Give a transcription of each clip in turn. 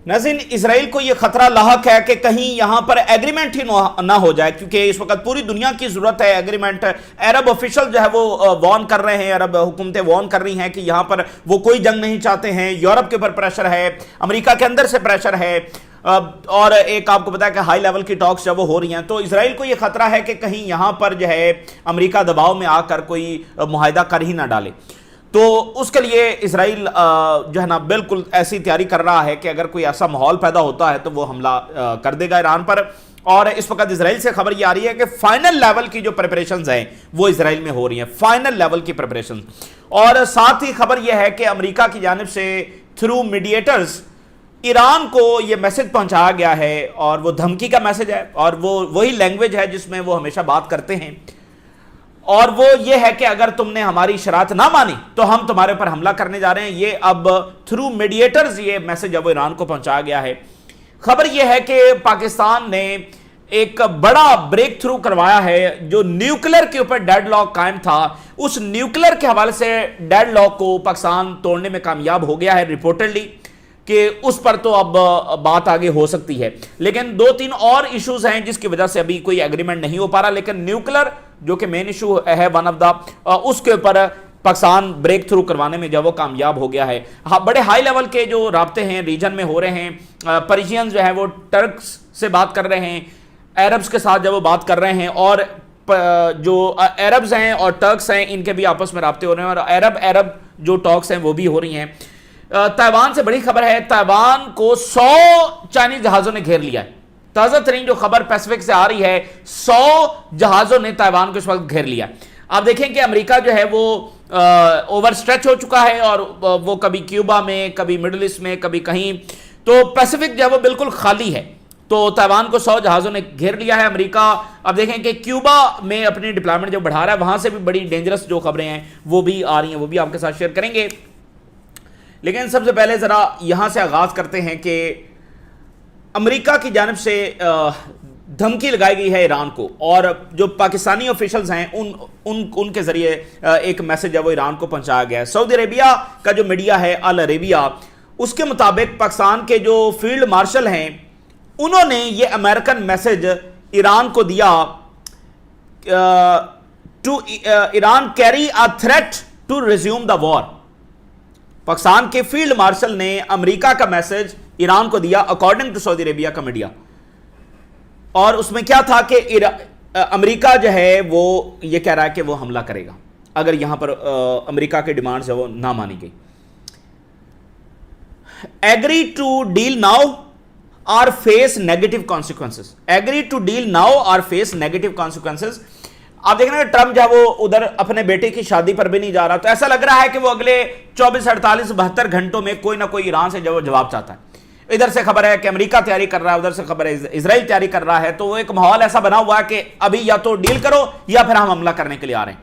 नाज़रीन, इसराइल को यह खतरा लाहक है कि कहीं यहां पर एग्रीमेंट ही ना हो जाए, क्योंकि इस वक्त पूरी दुनिया की जरूरत है एग्रीमेंट। अरब ऑफिशियल जो है वो वार्न कर रहे हैं, अरब हुकूमतें वार्न कर रही हैं कि यहां पर वो कोई जंग नहीं चाहते हैं। यूरोप के ऊपर प्रेशर है, अमेरिका के अंदर से प्रेशर है, और एक आपको पता है कि हाई लेवल की टॉक्स जब वो हो रही हैं, तो इसराइल को यह खतरा है कि कहीं यहां पर जो है अमेरिका दबाव में आकर कोई मुआहिदा कर ही ना डाले। तो उसके लिए इसराइल जो है ना बिल्कुल ऐसी तैयारी कर रहा है कि अगर कोई ऐसा माहौल पैदा होता है तो वो हमला कर देगा ईरान पर। और इस वक्त इसराइल से खबर ये आ रही है कि फाइनल लेवल की जो प्रिपरेशंस हैं वो इसराइल में हो रही हैं, फाइनल लेवल की प्रिपरेशन। और साथ ही खबर यह है कि अमेरिका की जानिब से थ्रू मीडिएटर्स ईरान को यह मैसेज पहुंचाया गया है, और वो धमकी का मैसेज है, और वो वही लैंग्वेज है जिसमें वो हमेशा बात करते हैं, और वो ये है कि अगर तुमने हमारी शरात ना मानी तो हम तुम्हारे ऊपर हमला करने जा रहे हैं। ये अब थ्रू मीडिएटर्स ये मैसेज अब ईरान को पहुंचाया गया है। खबर ये है कि पाकिस्तान ने एक बड़ा ब्रेक थ्रू करवाया है, जो न्यूक्लियर के ऊपर डेडलॉक कायम था, उस न्यूक्लियर के हवाले से डेडलॉक को पाकिस्तान तोड़ने में कामयाब हो गया है रिपोर्टेडली, कि उस पर तो अब बात आगे हो सकती है। लेकिन 2-3 और इश्यूज हैं जिसकी वजह से अभी कोई एग्रीमेंट नहीं हो पा रहा, लेकिन न्यूक्लियर जो कि मेन इशू है वन ऑफ द, उसके ऊपर पाकिस्तान ब्रेक थ्रू करवाने में जब वो कामयाब हो गया है। हाँ, बड़े हाई लेवल के जो राब्ते हैं रीजन में हो रहे हैं। पर्शियंस जो है वो टर्क्स से बात कर रहे हैं, अरब्स के साथ जब वो बात कर रहे हैं, और जो अरब्स हैं और टर्क्स हैं इनके भी आपस में राब्ते हो रहे हैं, और अरब जो टॉक्स हैं वो भी हो रही हैं। ताइवान से बड़ी खबर है, ताइवान को 100 चाइनीज जहाजों ने घेर लिया है। ताजा तरीन जो खबर पैसिफिक से आ रही है, 100 जहाजों ने ताइवान को इस वक्त घेर लिया। आप देखें कि अमेरिका जो है वो ओवर स्ट्रेच हो चुका है, और वो कभी क्यूबा में, कभी मिडिल ईस्ट में, कभी कहीं, तो पैसिफिक जो है वो बिल्कुल खाली है। तो ताइवान को 100 जहाजों ने घेर लिया है अमेरिका। अब देखें कि क्यूबा में अपनी डिप्लॉयमेंट जो बढ़ा रहा है, वहां से भी बड़ी डेंजरस जो खबरें हैं वो भी आ रही हैं, वो भी आपके साथ शेयर करेंगे। लेकिन सबसे पहले जरा यहां से आगाज करते हैं कि अमेरिका की जानिब से धमकी लगाई गई है ईरान को, और जो पाकिस्तानी ऑफिशियल्स हैं उनके जरिए एक मैसेज है वो ईरान को पहुंचाया गया है। सऊदी अरेबिया का जो मीडिया है अल अरेबिया, उसके मुताबिक पाकिस्तान के जो फील्ड मार्शल हैं उन्होंने ये अमेरिकन मैसेज ईरान को दिया, to Iran carry a threat to resume the war. Pakistan के फील्ड मार्शल ने अमेरिका का मैसेज ईरान को दिया अकॉर्डिंग टू सऊदी अरेबिया का मीडिया, और उसमें क्या था कि अमेरिका जो है वो ये कह रहा है कि वो हमला करेगा अगर यहां पर अमेरिका की डिमांड्स है वो ना मानी गई। एग्री टू डील नाउ और face negative consequences, agree to deal now और फेस नेगेटिव कॉन्सिक्वेंसेस। आप देख रहे हैं ट्रंप जब वो उधर अपने बेटे की शादी पर भी नहीं जा रहा, तो ऐसा लग रहा है कि वो अगले 24, 48, 72 घंटों में कोई ना कोई ईरान से जवाब चाहता है। इधर से खबर है कि अमेरिका तैयारी कर रहा है, उधर से खबर है इजराइल तैयारी कर रहा है। तो वो एक माहौल ऐसा बना हुआ है कि अभी या तो डील करो या फिर हम हमला करने के लिए आ रहे हैं।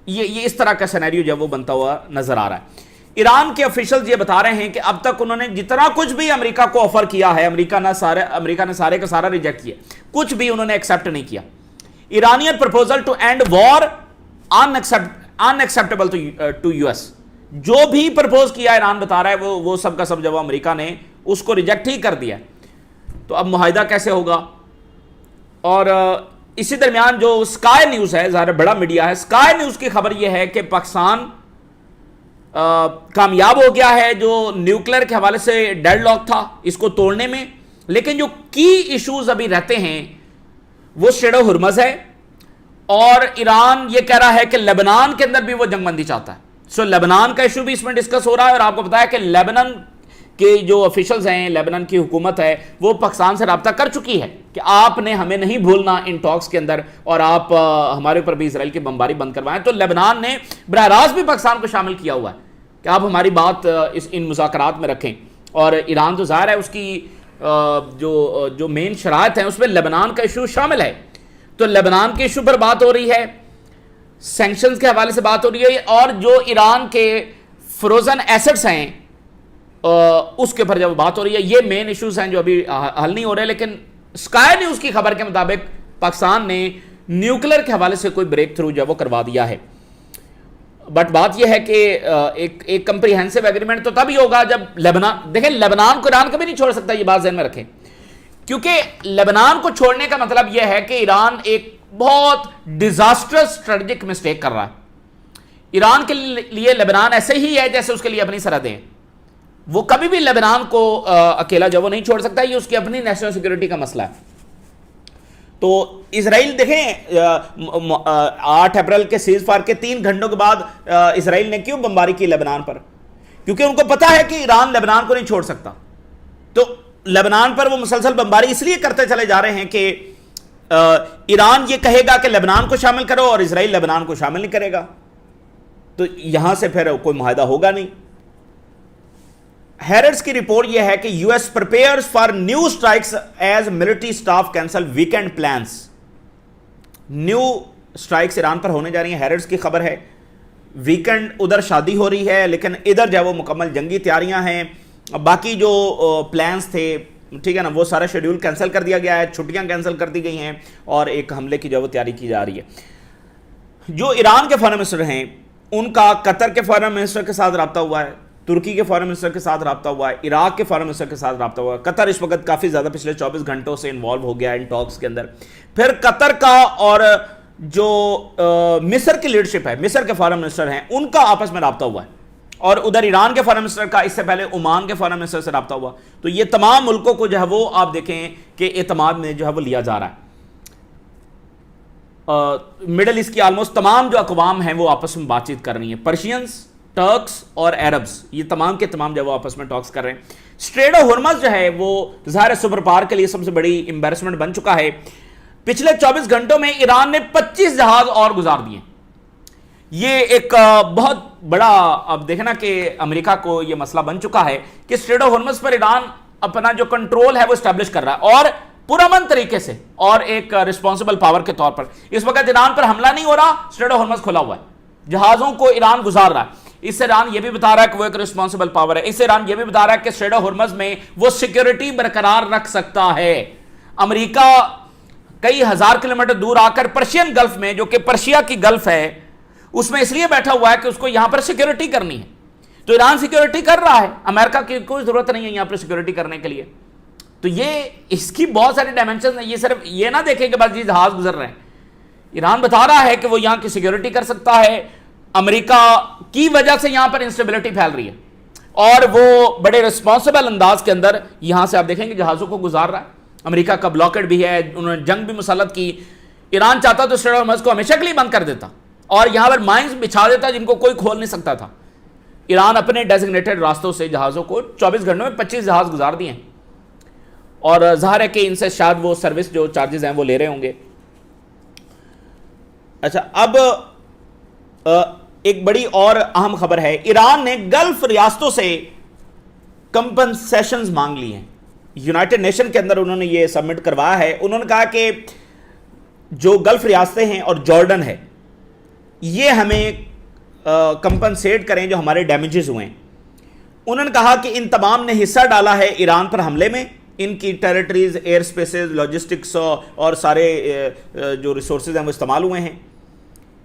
ये इस तरह का सिनेरियो जब वो बनता हुआ नजर आ रहा है। ईरान के ऑफिशियल्स ये बता रहे हैं कि अब तक उन्होंने जितना कुछ भी अमेरिका को ऑफर किया है, अमेरिका ने सारे का सारा रिजेक्ट किया, कुछ भी उन्होंने एक्सेप्ट नहीं किया। Iranian proposal to end war unacceptable to US, जो भी प्रपोज किया ईरान बता रहा है वो सब का सब जब अमेरिका ने उसको रिजेक्ट ही कर दिया। तो अब मुआहिदा कैसे होगा? और इसी दरमियान जो स्काई न्यूज है, ज़ाहिर बड़ा मीडिया है, स्काई न्यूज की खबर यह है कि पाकिस्तान कामयाब हो गया है जो न्यूक्लियर के हवाले से डेडलॉक था इसको तोड़ने में। लेकिन जो की इश्यूज अभी रहते हैं वो स्ट्रेट ऑफ हुर्मुज़ है, और ईरान ये कह रहा है कि लेबनान के अंदर भी वो जंगबंदी चाहता है। सो लेबनान का इशू भी इसमें डिस्कस हो रहा है। और आपको पता है कि लेबनान के जो ऑफिशियल्स हैं, लेबनान की हुकूमत है, वो पाकिस्तान से रब्ता कर चुकी है कि आपने हमें नहीं भूलना इन टॉक्स के अंदर, और आप हमारे ऊपर भी इसराइल की बमबारी बंद करवाएं। तो लेबनान ने बराह रास्त भी पाकिस्तान को शामिल किया हुआ है कि आप हमारी बात इन मुज़ाकरात में रखें। और ईरान तो ज़ाहिर है उसकी जो मेन शराइत है उसमें लेबनान का इशू शामिल है। तो लेबनान के इशू पर बात हो रही है, सैंक्शंस के हवाले से बात हो रही है, और जो ईरान के फ्रोजन एसेट्स हैं उसके ऊपर जब बात हो रही है। ये मेन इश्यूज हैं जो अभी हल नहीं हो रहे। लेकिन स्काई न्यूज की खबर के मुताबिक पाकिस्तान ने न्यूक्लियर के हवाले से कोई ब्रेक थ्रू जो वो करवा दिया है। बट बात यह है कि एक कंप्रीहेंसिव एग्रीमेंट तो तभी होगा जब लेबनान, देखें लेबनान को ईरान कभी नहीं छोड़ सकता, ये बात ध्यान में रखें, क्योंकि लेबनान को छोड़ने का मतलब यह है कि ईरान एक बहुत डिजास्टर्स स्ट्रेटेजिक मिस्टेक कर रहा है। ईरान के लिए लेबनान ऐसे ही है जैसे उसके लिए अपनी सरहदें हैं। वो कभी भी लेबनान को अकेला जो वो नहीं छोड़ सकता, ये उसकी अपनी नेशनल सिक्योरिटी का मसला है। तो इजराइल देखें 8 अप्रैल के सीज फायर के 3 घंटों के बाद इजराइल ने क्यों बमबारी की लेबनान पर? क्योंकि उनको पता है कि ईरान लेबनान को नहीं छोड़ सकता। तो लेबनान पर वो मुसलसल बमबारी इसलिए करते चले जा रहे हैं कि ईरान ये कहेगा कि लेबनान को शामिल करो और इजराइल लेबनान को शामिल नहीं करेगा, तो यहां से फिर कोई मुआहदा होगा नहीं। हैरेड्स की रिपोर्ट यह है कि US prepares for new strikes as military staff cancel weekend plans. New strikes Iran पर होने जा रही है, हैरेड्स की खबर है। वीकेंड उधर शादी हो रही है, लेकिन इधर जो वो मुकम्मल जंगी तैयारियां हैं। बाकी जो प्लान्स थे, ठीक है ना, वो सारा शेड्यूल कैंसिल कर दिया गया है, छुट्टियां कैंसिल कर दी गई हैं और एक हमले की जो वो तैयारी की जा रही है। जो ईरान के फॉरेन मिनिस्टर हैं उनका कतर के फॉरेन मिनिस्टर के साथ रब्ता हुआ है, तुर्की के फॉरेन मिनिस्टर के साथ रब्ता हुआ है, इराक के फॉरेन मिनिस्टर के साथ रब्ता हुआ है। कतर इस वक्त काफ़ी ज़्यादा पिछले 24 घंटों से इन्वॉल्व हो गया इन टॉक्स के अंदर। फिर कतर का और जो मिस्र की लीडरशिप है, मिस्र के फॉरेन मिनिस्टर हैं, उनका आपस में रब्ता हुआ है। और उधर ईरान के फॉरेन मिनिस्टर का इससे पहले ओमान के फॉरेन मिनिस्टर से रब्ता हुआ। तो ये तमाम मुल्कों को जो है वो आप देखें कि एतमाद में जो है वो लिया जा रहा है। मिडल ईस्ट की ऑलमोस्ट तमाम जो अकवाम हैं वो आपस में बातचीत कर रही हैं। पर्शियंस, टर्क्स और अरब्स, ये तमाम के तमाम जो वो आपस में टॉक्स कर रहे हैं। स्ट्रेट ऑफ हॉर्मज़ जो है वो ज़ाहिर सुपर पावर के लिए सबसे बड़ी एम्बैरसमेंट बन चुका है। पिछले 24 घंटों में ईरान ने 25 जहाज और गुजार दिए। ये एक बहुत बड़ा, अब देखें ना कि अमेरिका को ये मसला बन चुका है कि स्ट्रेट ऑफ हॉर्मज़ पर ईरान अपना जो कंट्रोल है वो स्टैब्लिश कर रहा है और पुरअमन तरीके से और एक रिस्पॉन्सिबल पावर के तौर पर। इस वक्त ईरान पर हमला नहीं हो रहा, स्ट्रेट ऑफ हॉर्मज़ खुला हुआ है, जहाजों को ईरान गुजार रहा है। इससे ईरान ये भी बता रहा है कि वो एक रिस्पॉन्सिबल पावर है। इससे ईरान ये भी बता रहा है कि स्ट्रेट ऑफ हॉर्मज़ में वो सिक्योरिटी बरकरार रख सकता है। अमेरिका कई हजार किलोमीटर दूर आकर पर्शियन गल्फ में, जो कि पर्शिया की गल्फ है, उसमें इसलिए बैठा हुआ है कि उसको यहां पर सिक्योरिटी करनी है। तो ईरान सिक्योरिटी कर रहा है, अमेरिका की कोई जरूरत नहीं है यहां पर सिक्योरिटी करने के लिए। तो ये इसकी बहुत सारी डायमेंशन है। ये सिर्फ ये ना देखें कि बस ये जहाज गुजर रहे हैं। ईरान बता रहा है कि वो यहां की सिक्योरिटी कर सकता है। अमेरिका की वजह से यहां पर इंस्टेबिलिटी फैल रही है और वो बड़े रिस्पॉन्सिबल अंदाज के अंदर यहां से आप देखेंगे जहाजों को गुजार रहा है। अमेरिका का ब्लॉकेड भी है, उन्होंने जंग भी मुसल्लत की। ईरान चाहता तो स्ट्रेट ऑफ हॉर्मज़ को हमेशा के लिए बंद कर देता और यहां पर माइंस बिछा देता जिनको कोई खोल नहीं सकता था। ईरान अपने डेजिग्नेटेड रास्तों से जहाज़ों को 24 घंटों में 25 जहाज गुजार दिए हैं और जाहिर है कि इनसे शायद वो सर्विस जो चार्जेस हैं वो ले रहे होंगे। अच्छा, अब एक बड़ी और अहम खबर है। ईरान ने गल्फ रियासतों से कंपनसेशंस मांग ली हैं। यूनाइटेड नेशन के अंदर उन्होंने ये सबमिट करवाया है। उन्होंने कहा कि जो गल्फ रियासतें हैं और जॉर्डन है, ये हमें कंपनसेट करें जो हमारे डैमेजेस हुए हैं। उन्होंने कहा कि इन तमाम ने हिस्सा डाला है ईरान पर हमले में। इनकी टेरिटरीज, एयर स्पेसेस, लॉजिस्टिक्स और सारे जो रिसोर्सेज हैं वो इस्तेमाल हुए हैं।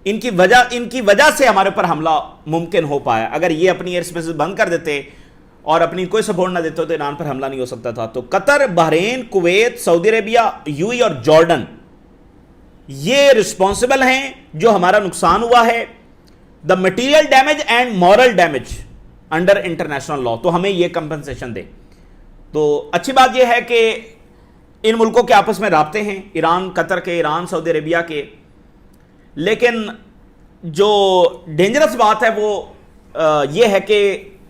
इनकी वजह से हमारे ऊपर हमला मुमकिन हो पाया। अगर ये अपनी एयर स्पेसेस बंद कर देते और अपनी कोई सपोर्ट ना देते तो ईरान पर हमला नहीं हो सकता था। तो Qatar, Bahrain, Kuwait, Saudi Arabia, UAE और जॉर्डन ये रिस्पॉन्सिबल हैं जो हमारा नुकसान हुआ है, the material damage and moral damage under international law. तो हमें ये कंपनसेशन दे। तो अच्छी बात यह है कि इन मुल्कों के आपस में राब्ते हैं, ईरान, कतर के, ईरान, सऊदी अरेबिया के। लेकिन जो डेंजरस बात है वो ये है कि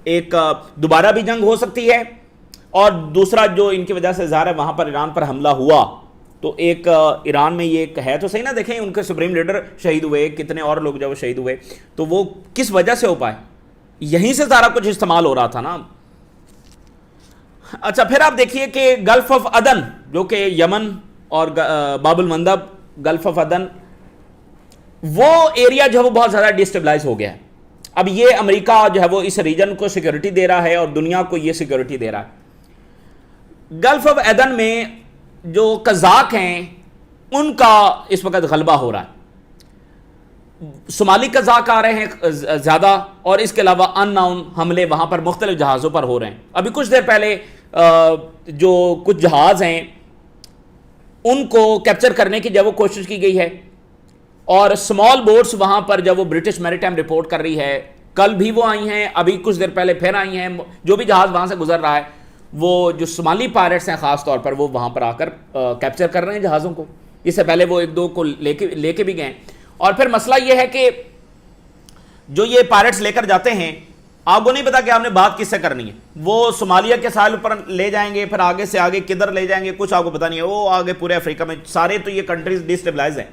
एक दोबारा भी जंग हो सकती है और दूसरा जो इनकी वजह से ज़ाहिर है वहाँ पर ईरान पर हमला हुआ तो एक ईरान में ये एक है तो सही ना। देखें उनके सुप्रीम लीडर शहीद हुए, कितने और लोग जब शहीद हुए, तो वो किस वजह से हो पाए, यहीं से सारा कुछ इस्तेमाल हो रहा था ना। अच्छा, फिर आप देखिए कि गल्फ ऑफ अदन, जो कि यमन और बाबुल मंदब, गल्फ ऑफ अदन, वो एरिया जो है वो बहुत ज़्यादा डिस्टेबलाइज हो गया है। अब ये अमेरिका जो है वो इस रीजन को सिक्योरिटी दे रहा है और दुनिया को ये सिक्योरिटी दे रहा है। गल्फ ऑफ अदन में जो कज़ाक हैं उनका इस वक्त गलबा हो रहा है। सोमाली कज़ाक आ रहे हैं ज्यादा, और इसके अलावा अननाउन हमले वहां पर मुख्तलिफ जहाज़ों पर हो रहे हैं। अभी कुछ देर पहले जो कुछ जहाज हैं उनको कैप्चर करने की जब वो कोशिश की गई है, और स्मॉल बोट्स वहां पर जब वो ब्रिटिश मैरीटाइम रिपोर्ट कर रही है, कल भी वो आई हैं, अभी कुछ देर पहले फिर आई हैं। जो भी जहाज वहां से गुजर रहा है, वो जो सोमाली पायरेट्स हैं खास तौर पर, वो वहां पर आकर कैप्चर कर रहे हैं जहाज़ों को। इससे पहले वो एक दो को लेके भी गए। और फिर मसला ये है कि जो ये पायरेट्स लेकर जाते हैं, आपको नहीं पता कि आपने बात किससे करनी है। वो सोमालिया के साहिल पर ले जाएंगे, फिर आगे से आगे किधर ले जाएंगे कुछ आपको पता नहीं है। वो आगे पूरे अफ्रीका में सारे तो ये कंट्रीज डिस्टेबलाइज हैं।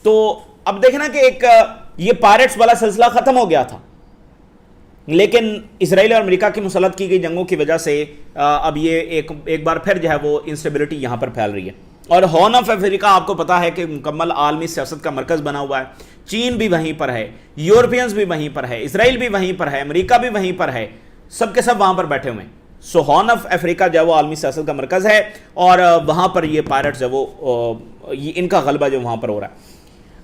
तो अब देखना कि एक ये पायरेट्स वाला सिलसिला खत्म हो गया था, लेकिन इसराइल और अमेरिका की मुसल्लत की गई जंगों की वजह से अब ये एक बार फिर जो है वो इंस्टेबिलिटी यहां पर फैल रही है। और हॉर्न ऑफ अफ्रीका आपको पता है कि मुकम्मल आलमी सियासत का मरकज बना हुआ है। चीन भी वहीं पर है, यूरोपियंस भी वहीं पर है, इसराइल भी वहीं पर है, अमेरिका भी वहीं पर है, सब के सब वहां पर बैठे हुए हैं। सो हॉर्न ऑफ अफ्रीका जो है वो आलमी सियासत का मरकज है, और वहां पर ये पायरेट्स जो वो इनका गलबा जो वहां पर हो रहा है।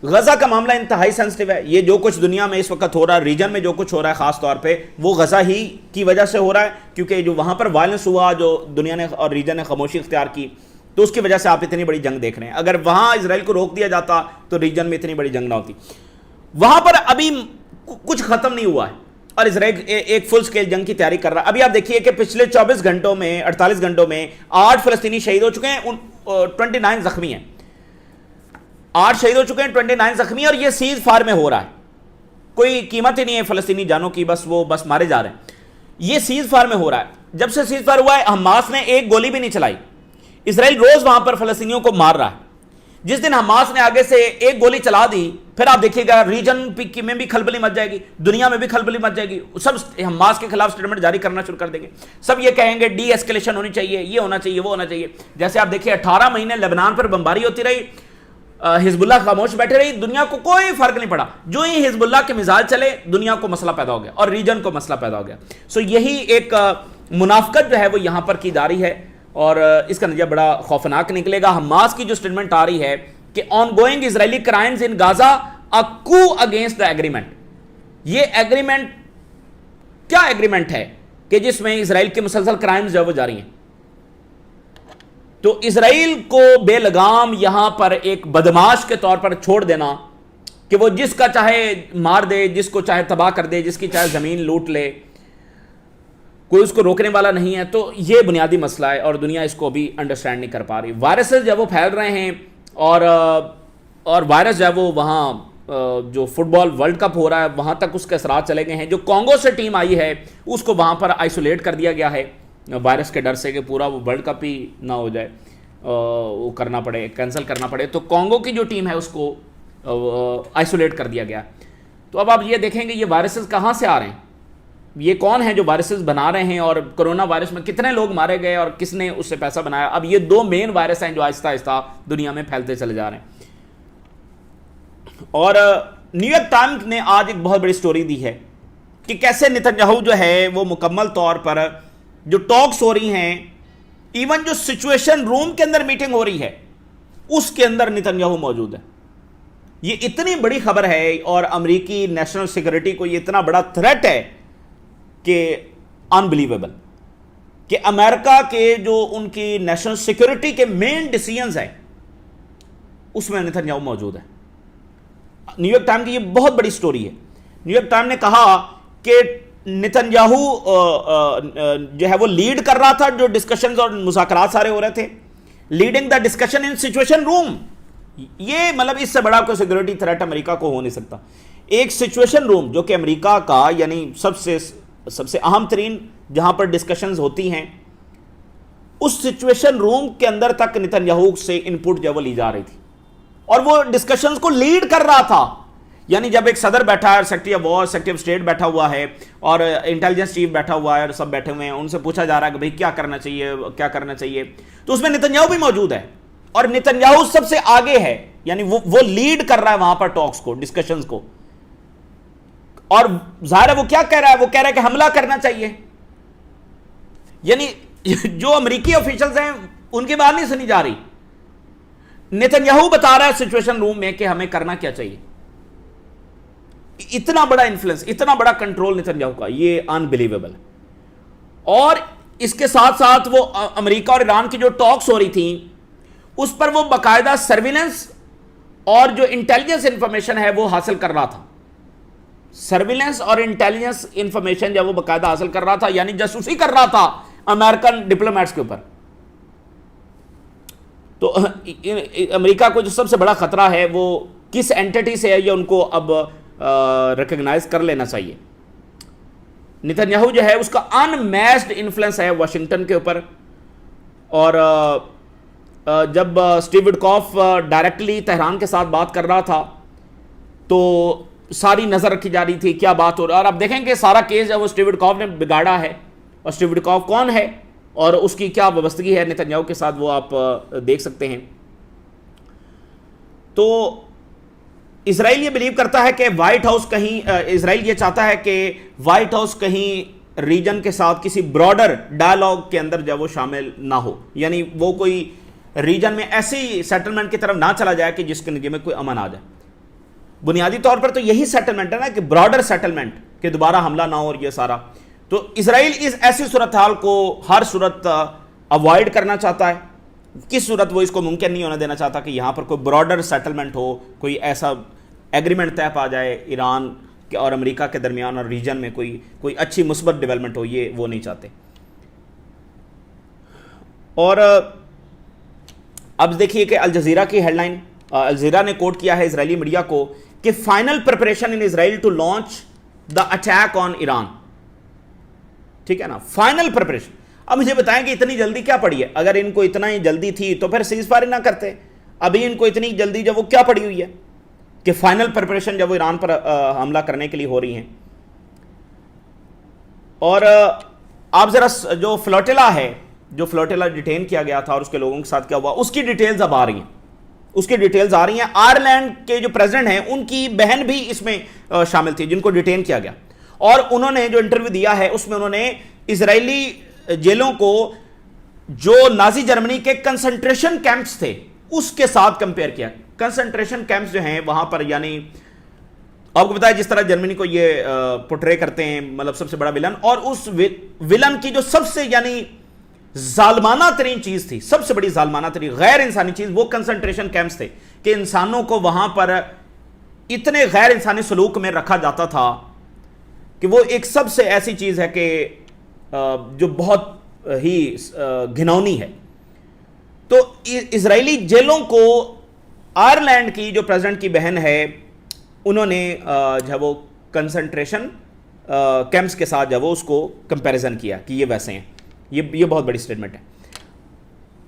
गजा का मामला इंतहाई सेंसिटिव है। ये जो कुछ दुनिया में इस वक्त हो रहा है, रीजन में जो कुछ हो रहा है खास तौर पे, वो गजा ही की वजह से हो रहा है, क्योंकि जो वहां पर वायलेंस हुआ, जो दुनिया ने और रीजन ने खामोशी इख्तियार की, तो उसकी वजह से आप इतनी बड़ी जंग देख रहे हैं। अगर वहां इसराइल को रोक दिया जाता तो रीजन में इतनी बड़ी जंग ना होती। वहां पर अभी कुछ खत्म नहीं हुआ है और इसराइल एक फुल स्केल जंग की तैयारी कर रहा है। अभी आप देखिए कि पिछले 24 घंटों में 48 घंटों में 8 फलस्तीनी शहीद हो चुके हैं, 29 जख्मी हैं। 8 शहीद हो चुके हैं, 29 जख्मी, और ये सीज फायर में हो रहा है। कोई कीमत ही नहीं है फलस्तीनी जानों की, बस मारे जा रहे हैं। ये सीज फायर में हो रहा है। जब से सीज फायर हुआ है, हमास ने एक गोली भी नहीं चलाई। इसराइल रोज वहां पर फलस्तीनियों को मार रहा है। जिस दिन हमास ने आगे से एक गोली चला दी, फिर आप देखिएगा रीजन में भी खलबली मच जाएगी, दुनिया में भी खलबली मच जाएगी। सब हमास के खिलाफ स्टेटमेंट जारी करना शुरू कर देंगे। सब ये कहेंगे डी एस्केलेशन होनी चाहिए, ये होना चाहिए, वो होना चाहिए। जैसे आप देखिए 18 महीने लेबनान पर बमबारी होती रही, हिजबुल्लाह खामोश बैठे रही, दुनिया को कोई फर्क नहीं पड़ा। जो ही हिजबुल्लाह के मिसाइल चले, दुनिया को मसला पैदा हो गया और रीजन को मसला पैदा हो गया। सो यही एक मुनाफकत जो है वो यहां पर की जा रही है, और इसका नतीजा बड़ा खौफनाक निकलेगा। हमास की जो स्टेटमेंट आ रही है कि ongoing Israeli crimes in Gaza a coup against the agreement. ये एग्रीमेंट क्या एग्रीमेंट है कि जिसमें इसराइल के मुसलसल क्राइम्स जो वो जारी हैं। तो इसराइल को बेलगाम यहां पर एक बदमाश के तौर पर छोड़ देना कि वो जिसका चाहे मार दे, जिसको चाहे तबाह कर दे, जिसकी चाहे जमीन लूट ले, कोई उसको रोकने वाला नहीं है। तो ये बुनियादी मसला है और दुनिया इसको अभी अंडरस्टैंड नहीं कर पा रही। वायरसेस जब वो फैल रहे हैं, और वायरस जो है वो वहाँ जो फुटबॉल वर्ल्ड कप हो रहा है वहाँ तक उसके असरात चले गए हैं। जो कॉन्गो से टीम आई है उसको वहाँ पर आइसोलेट कर दिया गया है वायरस के डर से कि पूरा वो वर्ल्ड कप ही ना हो जाए, वो करना पड़े, कैंसिल करना पड़े। तो कॉन्गो की जो टीम है उसको आइसोलेट कर दिया गया। तो अब आप ये देखेंगे ये वायरसेस कहाँ से आ रहे हैं, ये कौन है जो वायरसेस बना रहे हैं, और कोरोना वायरस में कितने लोग मारे गए और किसने उससे पैसा बनाया। अब ये 2 मेन वायरस हैं जो आहिस्ता आहिस्ता दुनिया में फैलते चले जा रहे हैं। और न्यूयॉर्क टाइम्स ने आज एक बहुत बड़ी स्टोरी दी है कि कैसे नेतन्याहू जो है वो मुकम्मल तौर पर जो टॉक्स हो रही हैं, इवन जो सिचुएशन रूम के अंदर मीटिंग हो रही है उसके अंदर नेतन्याहू मौजूद है। ये इतनी बड़ी खबर है और अमेरिकी नेशनल सिक्योरिटी को ये इतना बड़ा थ्रेट है कि अनबिलीवेबल, कि अमेरिका के जो उनकी नेशनल सिक्योरिटी के मेन डिसीजंस हैं उसमें नेतन्याहू मौजूद है। न्यूयॉर्क टाइम की ये बहुत बड़ी स्टोरी है। न्यूयॉर्क टाइम ने कहा कि नेतन्याहू जो है वो लीड कर रहा था जो डिस्कशंस और मुज़ाकरात सारे हो रहे थे, leading the discussion in situation room. ये मतलब इससे बड़ा कोई सिक्योरिटी थ्रेट अमेरिका को हो नहीं सकता। एक सिचुएशन रूम जो कि अमेरिका का यानी सबसे अहम तरीन जहां पर डिस्कशंस होती हैं, उस सिचुएशन रूम के अंदर तक नेतन्याहू से इनपुट जो वो ली जा रही थी और वो डिस्कशंस को लीड कर रहा था। यानी जब एक सदर बैठा है, secretary of war, secretary of state बैठा हुआ है और इंटेलिजेंस चीफ बैठा हुआ है और सब बैठे हुए हैं, उनसे पूछा जा रहा है कि भाई क्या करना चाहिए, क्या करना चाहिए, तो उसमें नेतन्याहू भी मौजूद है और नेतन्याहू सबसे आगे है। यानी वो लीड कर रहा है वहां पर टॉक्स को, डिस्कशंस को। और जाहिर है वो क्या कह रहा है, वो कह रहा है कि हमला करना चाहिए। यानी जो अमेरिकी ऑफिशियल्स हैं उनकी बात नहीं सुनी जा रही। नेतन्याहू बता रहा है सिचुएशन रूम में कि हमें करना क्या चाहिए। इतना बड़ा इन्फ्लुएंस, इतना बड़ा कंट्रोल नेतन्याहू का, ये अनबिलीवेबल है। और इसके साथ साथ वो अमेरिका और ईरान की जो टॉक्स हो रही थी उस पर वो बाकायदा सर्विलेंस और जो इंटेलिजेंस इंफॉर्मेशन है वो हासिल कर रहा था। सर्विलेंस और इंटेलिजेंस इंफॉर्मेशन जब वो बाकायदा हासिल कर रहा था, यानी जासूसी कर रहा था अमेरिकन डिप्लोमेट्स के ऊपर। तो अमेरिका को जो सबसे बड़ा खतरा है वो किस एंटिटी से है, ये उनको अब रिकॉग्नाइज कर लेना चाहिए। नेतन्याहू जो है उसका अनमैच्ड इन्फ्लुएंस है वाशिंगटन के ऊपर। और जब स्टीव विटकॉफ डायरेक्टली तेहरान के साथ बात कर रहा था तो सारी नजर रखी जा रही थी क्या बात हो रहा है। और अब देखेंगे सारा केस है वो स्टीव विटकॉफ ने बिगाड़ा है, और स्टीव विटकॉफ कौन है और उसकी क्या वाबस्तगी है नेतन्याहू के साथ, वो आप देख सकते हैं। तो इजराइल ये बिलीव करता है कि व्हाइट हाउस कहीं, इजराइल ये चाहता है कि व्हाइट हाउस कहीं रीजन के साथ किसी ब्रॉडर डायलॉग के अंदर जब वो शामिल ना हो, यानी वो कोई रीजन में ऐसी सेटलमेंट की तरफ ना चला जाए कि जिसके नतीजे में कोई अमन आ जाए। बुनियादी तौर पर तो यही सेटलमेंट है ना, कि ब्रॉडर सेटलमेंट, कि दोबारा हमला ना हो और ये सारा। तो इजराइल इस ऐसी सूरत हाल को हर सूरत अवॉइड करना चाहता है। किस सूरत वो इसको मुमकिन नहीं होने देना चाहता कि यहां पर कोई ब्रॉडर सेटलमेंट हो, कोई ऐसा एग्रीमेंट तय पा जाए ईरान के और अमेरिका के दरमियान और रीजन में कोई अच्छी मुस्बत डेवलपमेंट हो, ये वो नहीं चाहते। और अब देखिए कि अल जजीरा की हेडलाइन, अल जजीरा ने कोट किया है इजरायली मीडिया को कि final preparation in Israel to launch the attack on Iran. ठीक है ना, फाइनल प्रिपरेशन। अब मुझे बताएं कि इतनी जल्दी क्या पड़ी है? अगर इनको इतना ही जल्दी थी तो फिर सीज फायर ना करते। अभी इनको इतनी जल्दी जब वो क्या पड़ी हुई है कि फाइनल प्रिपरेशन जब वो ईरान पर हमला करने के लिए हो रही हैं। और आप जरा जो फ्लोटिला है, जो फ्लोटिला डिटेन किया गया था और उसके लोगों के साथ क्या हुआ, उसकी डिटेल्स अब आ रही हैं। उसकी डिटेल्स आ रही हैं। आयरलैंड के जो प्रेसिडेंट हैं उनकी बहन भी इसमें शामिल थी जिनको डिटेन किया गया। और उन्होंने जो इंटरव्यू दिया है उसमें उन्होंने इजरायली जेलों को जो नाजी जर्मनी के कंसंट्रेशन कैंप्स थे उसके साथ कंपेयर किया। कंसंट्रेशन कैंप्स जो हैं वहां पर, यानी आपको बताया जिस तरह जर्मनी को ये पोर्ट्रे करते हैं, मतलब सबसे बड़ा विलन, और उस विलन की जो सबसे यानी जालमाना तरीन चीज थी, सबसे बड़ी जालमाना तरीन गैर इंसानी चीज, वो कंसंट्रेशन कैंप्स थे कि इंसानों को वहां पर इतने गैर इंसानी सलूक में रखा जाता था कि वो एक सबसे ऐसी चीज है कि जो बहुत ही घिनौनी है। तो इजरायली जेलों को आयरलैंड की जो प्रेसिडेंट की बहन है उन्होंने जब वो कंसंट्रेशन कैंप्स के साथ जब वो उसको कंपैरिजन किया कि ये वैसे हैं। ये बहुत बड़ी स्टेटमेंट है।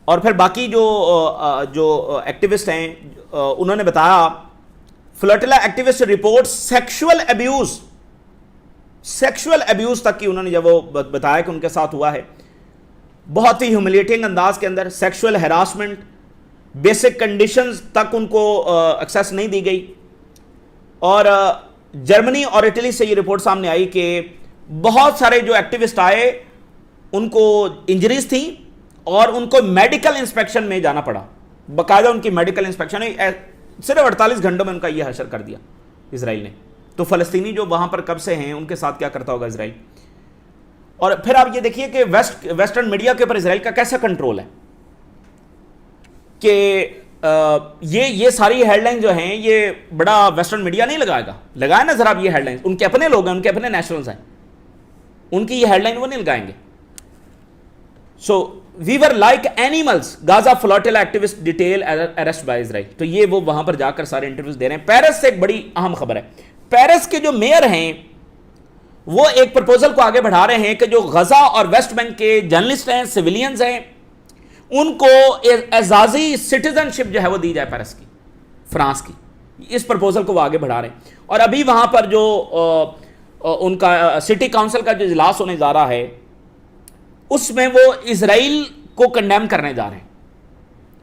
और फिर बाकी जो एक्टिविस्ट हैं उन्होंने बताया, flotilla activist report sexual abuse तक की उन्होंने जब वो बताया कि उनके साथ हुआ है, बहुत ही ह्यूमिलिएटिंग अंदाज के अंदर, सेक्सुअल हैरासमेंट, बेसिक कंडीशंस तक उनको एक्सेस नहीं दी गई। और जर्मनी और इटली से ये रिपोर्ट सामने आई कि बहुत सारे जो एक्टिविस्ट आए उनको इंजरीज थी और उनको मेडिकल इंस्पेक्शन में जाना पड़ा। बाकायदा उनकी मेडिकल इंस्पेक्शन सिर्फ 48 घंटों में उनका यह हशर कर दिया इजराइल ने। तो फलस्तीनी जो वहां पर कब से हैं उनके साथ क्या करता होगा इजराइल। और फिर आप ये देखिए कि वेस्टर्न मीडिया के ऊपर इजराइल का कैसा कंट्रोल है कि ये सारी हेडलाइन जो हैं ये बड़ा वेस्टर्न मीडिया नहीं लगाएगा। लगाए ना जरा आप ये हेडलाइन, उनके अपने लोग हैं, उनके अपने नेशनल्स हैं, उनकी ये हेडलाइन वो नहीं लगाएंगे। So we were like animals, Gaza flotilla activist detail arrest by Israel। तो ये वो वहां पर जाकर सारे इंटरव्यूज दे रहे हैं। पेरिस से एक बड़ी अहम खबर है। पेरिस के जो मेयर हैं वो एक प्रपोजल को आगे बढ़ा रहे हैं कि जो गजा और वेस्ट बैंक के जर्नलिस्ट हैं, सिविलियंस हैं, उनको एजाजी सिटीजनशिप जो है वो दी जाए पेरिस की, फ्रांस की। इस प्रपोजल को वो आगे बढ़ा रहे हैं। और अभी वहां पर जो उनका सिटी काउंसिल का जो इजलास होने जा रहा है उसमें वो इजराइल को कंडेम करने जा रहे हैं।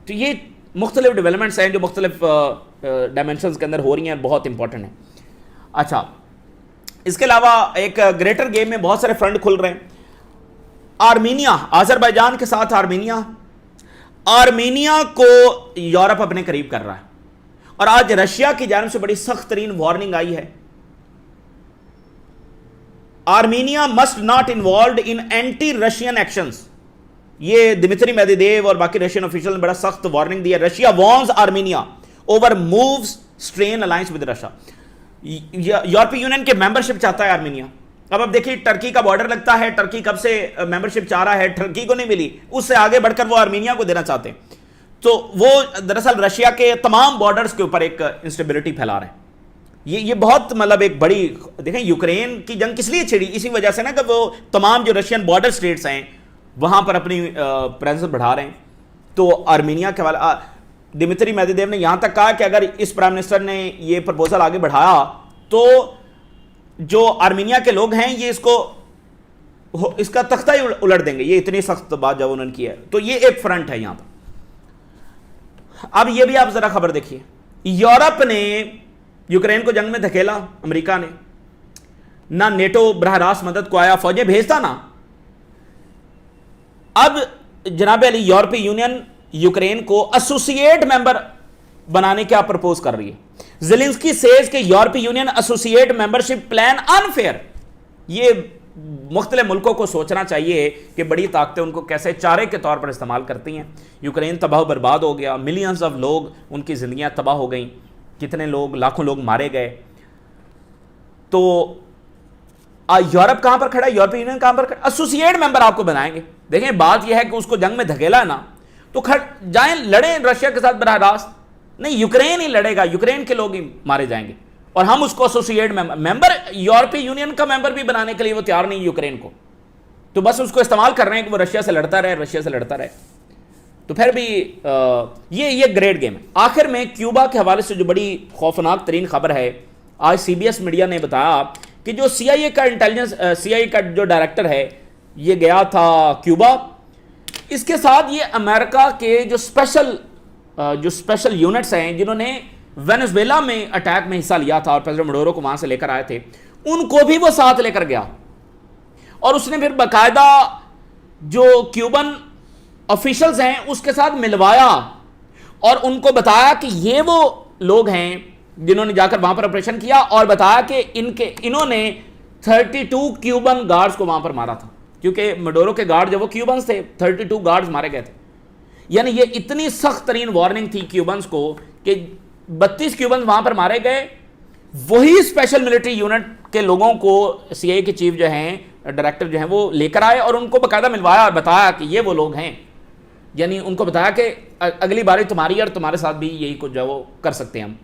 तो ये मुख्तलिफ डेवलपमेंट्स हैं जो मुख्तलिफ डायमेंशंस के अंदर हो रही हैं, बहुत इंपॉर्टेंट है। अच्छा, इसके अलावा एक ग्रेटर गेम में बहुत सारे फ्रंट खुल रहे हैं। आर्मीनिया, अजरबैजान के साथ आर्मीनिया को यूरोप अपने करीब कर रहा है। और आज रशिया की जानिब से बड़ी सख्त तरीन वार्निंग आई है Armenia must not involve in anti Russian actions. ये दिमित्री मेदवेदेव और बाकी रशियन ऑफिशियल ने बड़ा सख्त वार्निंग दिया। Russia warns Armenia over moves strain alliance with Russia. यूरोपीय यूनियन के मेंबरशिप चाहता है आर्मीनिया। अब देखिए टर्की का बॉर्डर लगता है, टर्की कब से मेंबरशिप चाह रहा है, टर्की को नहीं मिली, उससे आगे बढ़कर वो आर्मीनिया को देना चाहते हैं। तो वो दरअसल रशिया के तमाम बॉर्डर्स के ऊपर एक इंस्टेबिलिटी फैला रहे हैं। ये बहुत मतलब एक बड़ी, देखें यूक्रेन की जंग किस लिए छिड़ी, इसी वजह से ना कि वो तमाम जो रशियन बॉर्डर स्टेट्स हैं वहां पर अपनी प्रेजेंस बढ़ा रहे हैं। तो आर्मीनिया के वाला दिमित्री मेदवेदेव ने यहां तक कहा कि अगर इस प्राइम मिनिस्टर ने ये प्रपोजल आगे बढ़ाया तो जो आर्मीनिया के लोग हैं ये इसका तख्ता ही उलट देंगे। ये इतनी सख्त बात जब उन्होंने की है, तो ये एक फ्रंट है यहां पर। अब ये भी आप जरा खबर देखिए, यूरोप ने यूक्रेन को जंग में धकेला, अमेरिका ने ना नेटो बराह रास्त मदद को आया, फौजें भेजता ना। अब जनाब अली यूरोपीय यूनियन यूक्रेन को एसोसिएट मेंबर बनाने का प्रपोज कर रही है। ज़ेलेंस्की सेज के यूरोपीय union associate membership plan unfair. ये मुख्तलिफ मुल्कों को सोचना चाहिए कि बड़ी ताकतें उनको कैसे चारे के तौर पर इस्तेमाल करती हैं। यूक्रेन तबाह बर्बाद हो गया, मिलियंस ऑफ लोग, उनकी जिंदगियां तबाह हो गई, कितने लोग, लाखों लोग मारे गए। तो यूरोप कहां पर खड़ा है, यूरोपीय यूनियन कहां पर खड़ा, एसोसिएट मेंबर आपको बनाएंगे। देखें बात यह है कि उसको जंग में धकेला है ना, तो जाएं लड़ें रशिया के साथ बराह रास्त, नहीं यूक्रेन ही लड़ेगा, यूक्रेन के लोग ही मारे जाएंगे और हम उसको एसोसिएट मेंबर यूरोपीय यूनियन का मेंबर भी बनाने के लिए वो तैयार नहीं यूक्रेन को, तो बस उसको इस्तेमाल कर रहे हैं कि वो रशिया से लड़ता रहे, रशिया से लड़ता रहे। तो फिर भी ये ग्रेट गेम है। आखिर में क्यूबा के हवाले से जो बड़ी खौफनाक तरीन खबर है, आज सीबीएस मीडिया ने बताया कि जो सीआईए का इंटेलिजेंस, सीआईए का जो डायरेक्टर है ये गया था क्यूबा। इसके साथ ये अमेरिका के जो स्पेशल यूनिट्स हैं जिन्होंने वेनेजुएला में अटैक में हिस्सा लिया था और प्रेसिडेंट मडोरो को वहां से लेकर आए थे, उनको भी वो साथ लेकर गया और उसने फिर बाकायदा जो क्यूबन ऑफिशियल्स हैं उसके साथ मिलवाया और उनको बताया कि ये वो लोग हैं जिन्होंने जाकर वहां पर ऑपरेशन किया, और बताया कि इन्होंने 32 क्यूबन गार्ड्स को वहां पर मारा था, क्योंकि मडोरो के गार्ड जो वो क्यूबन्स थे, 32 गार्ड्स मारे गए थे। यानी ये इतनी सख्त तरीन वार्निंग थी क्यूबन्स को कि 32 क्यूबन्स वहां पर मारे गए। वही स्पेशल मिलिट्री यूनिट के लोगों को सीआईए के चीफ जो हैं, डायरेक्टर जो हैं, वो लेकर आए और उनको बाकायदा मिलवाया और बताया कि ये वो लोग हैं। यानी उनको बताया कि अगली बारी तुम्हारी और तुम्हारे साथ भी यही कुछ जो वो कर सकते हैं हम।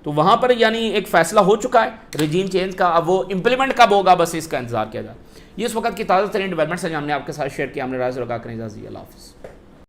तो वहां पर यानी एक फैसला हो चुका है रिजीम चेंज का। अब वो इंप्लीमेंट कब होगा, बस इसका इंतजार किया जाए। ये इस वक्त की ताज़ा तरीन डेवलपमेंट्स हैं जो हमने आपके साथ शेयर किया। हमने राज लगा कर इजाज़त दी। अल्लाह हाफ़िज़।